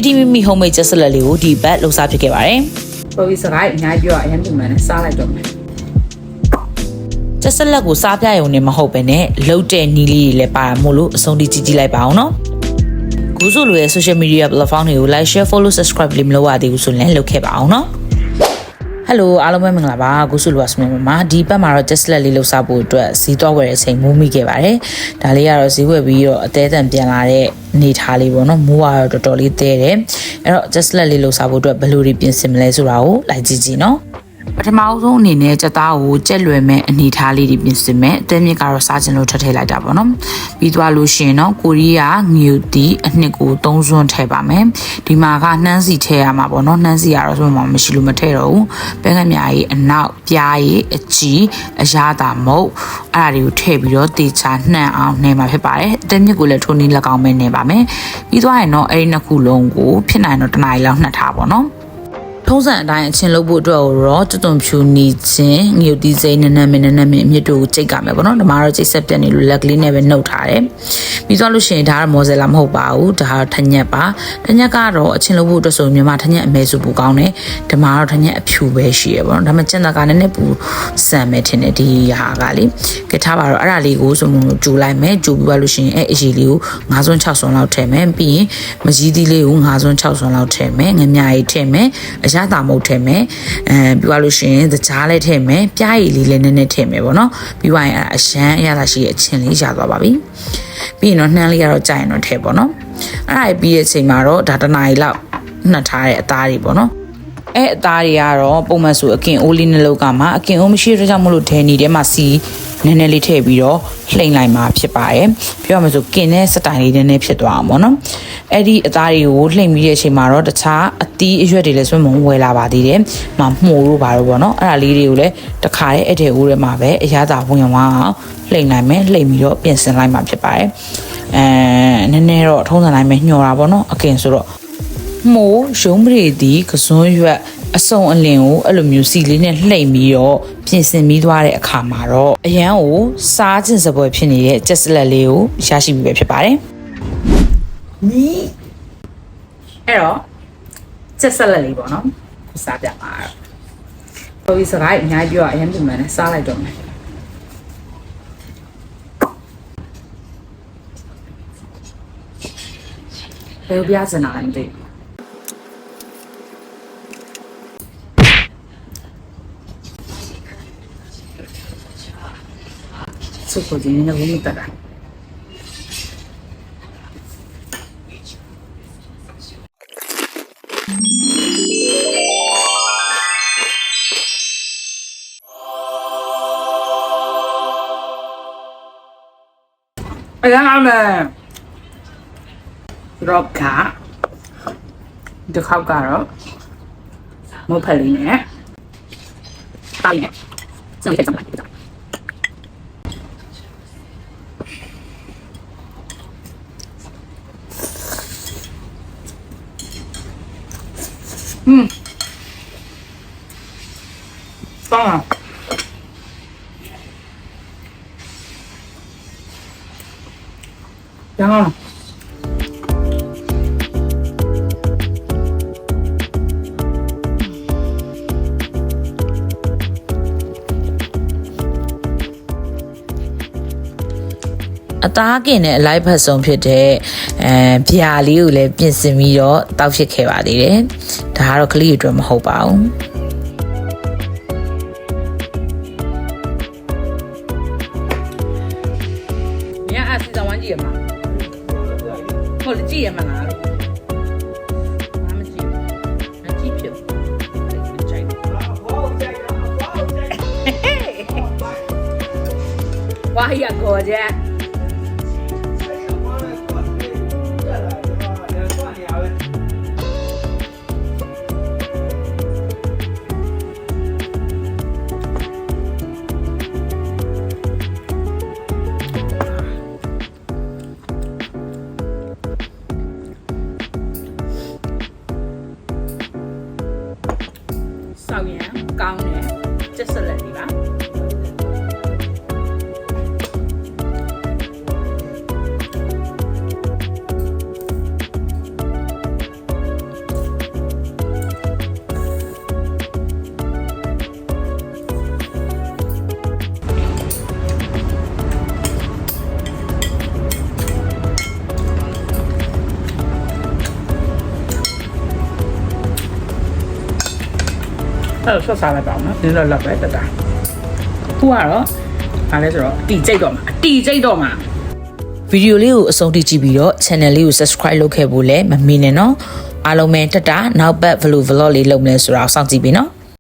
တီမီမီ homemade ချက်စလက်လေးကိုဒီဘက်လှုပ်ရှားဖြစ်ခဲ့ပါတယ်ပေါ်ပြီးစကားအများကြီးပြောအရင်ကမှလည်းစားလိုက်တော့မယ်ချက်စလက်ကိုစားပြရုံနဲ့မဟုတ်ပဲနဲ့လှုပ်တဲ့နီးလေးတွေလည်းပါမို့လို့အဆုံးထိကြည့်လိုက်ပါအောင်နော်ကိုစုလိုရဲ့ social media platform တွေကို like share follow subscribe လေးမလုပ်ရသေးဘူးဆိုရင်လုပ်ခဲ့ပါအောင်နော်Hello အားလုံးပဲမင်္ဂလာပါကိုစုလိုပါစမြမှာဒီဘက်မှာတော့ just လေးလှုပ်ရှားဖို့အတွက်ဈေးသွားဝယ်တဲ့အချိန်မိုးမိခဲ့ပါတယ်ဒါလေးကတော့ဈေးဝယ်ပြီးတော့အသေးအံပြန်လာတဲ့အနေထားလေးပေါ့နော်မိုးကတော့တော်တော်လေးတဲတယ်အဲ့တော့ just လေးလှုပ်ရှားဖို့အတွက်ဘယ်လိုတွေပြင်ဆင်မလဲဆိုတာကိုလိုက်ကြည့်ကြည့်နော်ပထမဆုံးအနေနဲ့ကြက်သားကိုကြက်လွယ်မဲ့အနေထားလေးတွေပြင်ဆင်မယ်အသေးမြင့်ကတော့စားချင်လို့ထည့်ထည့်လိုက်တာပေါ့နော်ပြီးသွားလို့ရှိရင်တော့ကိုရီးယားငြူတီအနှစ်ကို3စွန်းထည့်ပါမယ်ဒီမှာကနှမ်းစီထည့်ရမှာပေါ့နော်နှမ်းစီကတော့ဆိုမှမရှိလို့မထည့်တော့ဘူးပဲခမြားကြီးအနောက်ပြားကြီးအကြီးအရာတာမုတ်အဲ့ဒါတွေကိုထည့်ပြီးတော့တေချာနှံ့အောင်နှဲမှာဖြစ်ပါတယ်အသေးမြင့်ကိုလည်းထိုးနီးလက်ကောင်းမဲ့နှဲပါမယ်ပြီးသွားရင်တော့အဲ့ဒီနှစ်ခုလုံးကိုဖြစ်နိုင်တော့တစ်နားရီလောက်နှက်ထားပါတော့ထုံးစံအတိုင်းအချင်းလုပ်ဖို့အတွက်ရောတွတ်ဖြူနီချင်းငြုတ်တီးစိမ်းနန်းမင်းအမြင့်တို့ကိုကြိတ်ကမယ်ပေါ့နော်ဒီမှာတော့ကြိတ်ဆက်ပြက်နေလို့လက်ကလေးနဲ့ပဲနှုတ်ထားတယ်ပြီးသွားလို့ရှိရင်ဒါကမော်ဇယ်လာမဟုတ်ပါဘူးဒါကထညက်ပါထညက်ကတော့အချင်းလုပ်ဖို့အတွက်ဆိုမြန်မာထညက်အမဲစုပူကောင်းတယ်ဒီမှာတော့ထညက်အဖြူပဲရှိရပေါ့နော်ဒါပေမဲ့ကျန်တာကနည်းနည်းပူဆန်မယ်ထင်တယ်ဒီဟာကလေကဲထားပါတော့အဲ့ဒါလေးကိုဆိုမှကြိုလိုက်မယ်ကြိုပြီးသွားလို့ရှိရင်အဲ့အရေးလေးကို9စွန်း6စွန်းလောက်ထည့်မယ်ပြီးရင်မကြီးသီးလေးကို9စွန်း6စွန်းလောက်ထည့်မယ်ငမြကြီးထည့်မယ်ရတာမုတ်ထည့်မယ်ပြီးသွားလို့ရှိရင်တကြားလေးထည့်မယ်ပြားရည်လေးလည်းနည်းနည်းထည့်မယ်ပေါ့နော်ပြီးသွားရင်အရှမ်းအရသာရှိတဲ့အချင်းလေးရသွားပါပြီပြီးရင်တော့နှမ်းလေးကတော့ကြာရင်တော့ထည့်ပေါ့နော်အဲ့ဒါပြီးတဲ့အချိန်မှာတော့ဒါတနားရီလောက်နှက်ထားတဲ့အသားတွေပေါ့နော်အဲ့အသားတွေကတော့ပုံမှန်ဆိုအကင်အိုးလေးနှလုံးကမှအကင်အိုးမရှိတဲ့ကြောင့်မလို့ထဲနေထဲမှာစီနည်းနည်းလေးထည့်ပြီးတော့လှိမ့်လိုက်မှာဖြစ်ပါတယ်ပြောရမှာဆိုကင်နဲ့စတိုင်လေးနည်းနည်းဖြစ်သွားအောင်ပေါ့နော်အဲ့ဒီအသားတွေကိုလှိမ့်ပြီးတဲ့အချိန်မှာတော့တခြားအသီးအရွက်တွေလည်းဆွဲမုံဝယ်လာပါသေးတယ်။မှမှုတို့ပါတော့ပေါ့နော်အဲ့ဒါလေးတွေကိုလည်းတခါတည်းအဲ့တဲ့ဦးထဲမှာပဲအရသာဝင်အောင်လှိမ့်နိုင်မယ်လှိမ့်ပြီးတော့ပြင်ဆင်လိုက်မှာဖြစ်ပါတယ်။နည်းနည်းတော့ထုံးစံတိုင်းပဲညှော်တာပေါ့နော်အကင်ဆိုတော့မိုးရုံးပရိသီကစွန်းရွက်အစုံအလင်ကိုအဲ့လိုမျိုးစီလေးနဲ့လှိမ့်ပြီးတော့ပြင်ဆင်ပြီးသွားတဲ့အခါမှာတော့အရန်ကိုစားခြင်းစပွဲဖြစ်နေတဲ့ကြက်စလက်လေးကိုရရှိပြီပဲဖြစ်ပါတယ်နီးအဲ့တော့ကြက်စလက်လေးပေါ့နော်စားပြပါတော့ပေါ်ပြီးစကားအများကြီးပြောအရင်ကမှလည်းစားလိုက်တော့မယ်ဘယ်ပြစနာလဲမသိစုပ်ကိုဒီနေ့လည်းမတက်တာအရင်ကလည်းရော့ကာဒီခောက်ကတော့မဖက်လေးနဲ့တားနဲ့စမ်းကြည့်ကြပါကောင်းလားကောင်းလားအသားကင်နဲ့အလိုက်ဖက်ဆုံးဖြစ်တဲ့ဗျာလေးကိုလည်းပြင်ဆင်ပြီးတော့တောက်ဖြစ်ခဲ့ပါသေးတယ်ဒါကတော့ကလေးအတွက်မဟုတ်ပါဘူးမြတ်အစီဆောင်ဝမ်းကြည့်ရမှာဟုတ်ကြည့်ရမှာလားမကြည့်မကြည့်ဖြစ်ဝါရကောကြဆောက်ရင်ကောင်းတယ်ကျက်စလက်လေးပါ အဲ့တော့စားလိုက်ပါအောင်နော်ဒီလိုလောက်ပဲတက်တာခုကတော့ဘာလဲဆိုတော့တီကျိတ်တော့မှာတီကျိတ်တော့မှာ ဗီဒီယိုလေးကိုအဆုံးထိကြည့်ပြီးတော့ channel လေးကို subscribe လုပ်ခဲ့ဖို့လည်းမမေ့နဲ့နော်အားလုံးပဲတက်တာနောက်ပတ် vlog လေးလုပ်မယ်ဆိုတော့စောင့်ကြည့်ပြီနော်